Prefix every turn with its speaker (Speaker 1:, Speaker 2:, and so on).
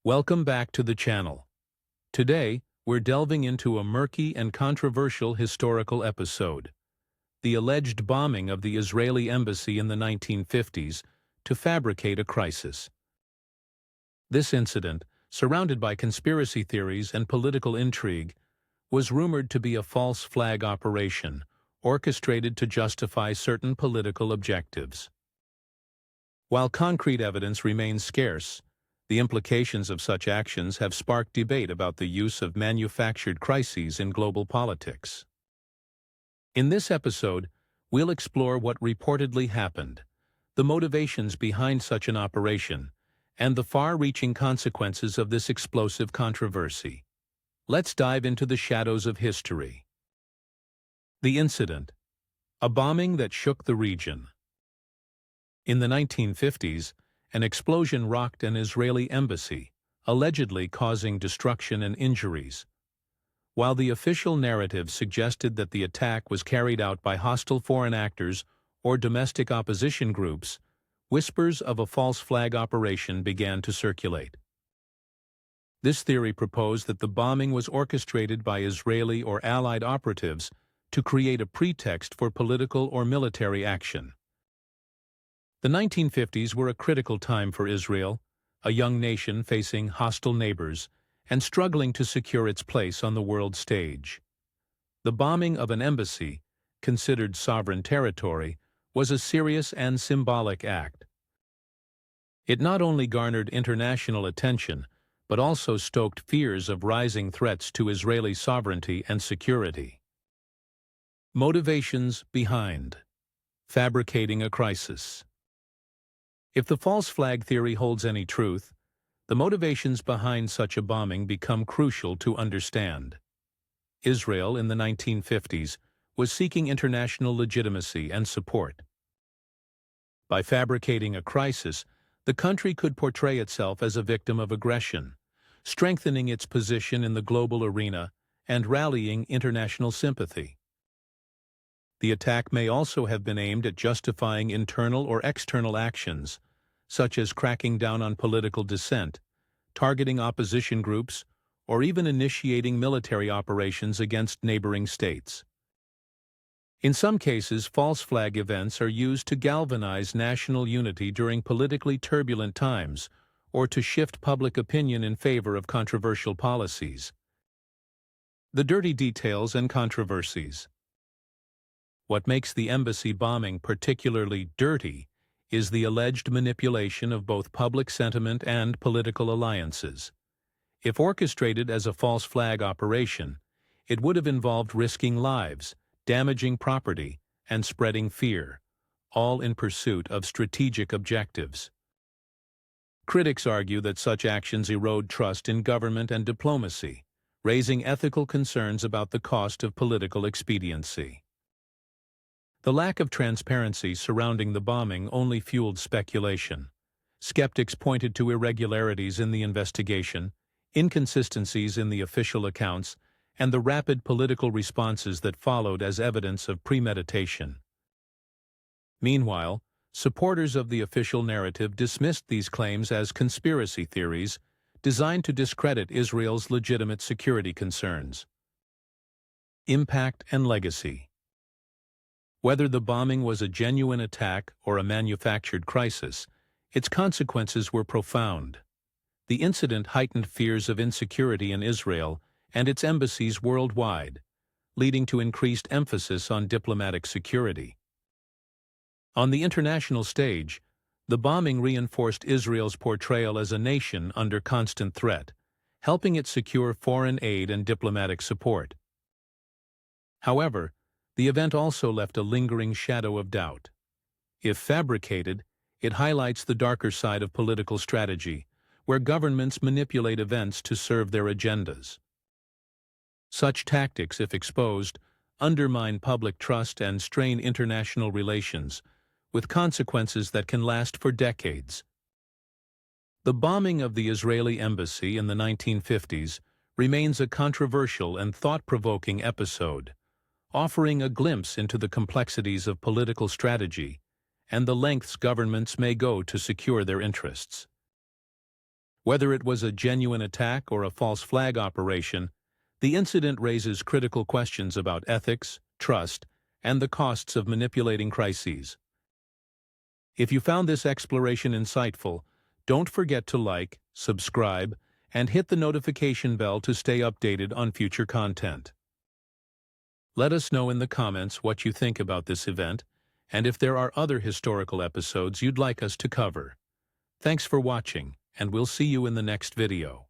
Speaker 1: Welcome back to the channel. Today, we're delving into a murky and controversial historical episode: the alleged bombing of the Israeli embassy in the 1950s to fabricate a crisis. This incident, surrounded by conspiracy theories and political intrigue, was rumored to be a false flag operation orchestrated to justify certain political objectives. While concrete evidence remains scarce, the implications of such actions have sparked debate about the use of manufactured crises in global politics. In this episode, we'll explore what reportedly happened, the motivations behind such an operation, and the far-reaching consequences of this explosive controversy. Let's dive into the shadows of history. The incident: a bombing that shook the region. In the 1950s, an explosion rocked an Israeli embassy, allegedly causing destruction and injuries. While the official narrative suggested that the attack was carried out by hostile foreign actors or domestic opposition groups, whispers of a false flag operation began to circulate. This theory proposed that the bombing was orchestrated by Israeli or allied operatives to create a pretext for political or military action. The 1950s were a critical time for Israel, a young nation facing hostile neighbors and struggling to secure its place on the world stage. The bombing of an embassy, considered sovereign territory, was a serious and symbolic act. It not only garnered international attention, but also stoked fears of rising threats to Israeli sovereignty and security. Motivations behind fabricating a crisis. If the false flag theory holds any truth, the motivations behind such a bombing become crucial to understand. Israel in the 1950s was seeking international legitimacy and support. By fabricating a crisis, the country could portray itself as a victim of aggression, strengthening its position in the global arena and rallying international sympathy. The attack may also have been aimed at justifying internal or external actions, such as cracking down on political dissent, targeting opposition groups, or even initiating military operations against neighboring states. In some cases, false flag events are used to galvanize national unity during politically turbulent times or to shift public opinion in favor of controversial policies. The dirty details and controversies. What makes the embassy bombing particularly dirty is the alleged manipulation of both public sentiment and political alliances. If orchestrated as a false flag operation, it would have involved risking lives, damaging property, and spreading fear, all in pursuit of strategic objectives. Critics argue that such actions erode trust in government and diplomacy, raising ethical concerns about the cost of political expediency. The lack of transparency surrounding the bombing only fueled speculation. Skeptics pointed to irregularities in the investigation, inconsistencies in the official accounts, and the rapid political responses that followed as evidence of premeditation. Meanwhile, supporters of the official narrative dismissed these claims as conspiracy theories designed to discredit Israel's legitimate security concerns. Impact and legacy. Whether the bombing was a genuine attack or a manufactured crisis, its consequences were profound. The incident heightened fears of insecurity in Israel and its embassies worldwide, leading to increased emphasis on diplomatic security. On the international stage, the bombing reinforced Israel's portrayal as a nation under constant threat, helping it secure foreign aid and diplomatic support. However, the event also left a lingering shadow of doubt. If fabricated, it highlights the darker side of political strategy, where governments manipulate events to serve their agendas. Such tactics, if exposed, undermine public trust and strain international relations, with consequences that can last for decades. The bombing of the Israeli embassy in the 1950s remains a controversial and thought-provoking episode, offering a glimpse into the complexities of political strategy and the lengths governments may go to secure their interests. Whether it was a genuine attack or a false flag operation, the incident raises critical questions about ethics, trust, and the costs of manipulating crises. If you found this exploration insightful, don't forget to like, subscribe, and hit the notification bell to stay updated on future content. Let us know in the comments what you think about this event, and if there are other historical episodes you'd like us to cover. Thanks for watching, and we'll see you in the next video.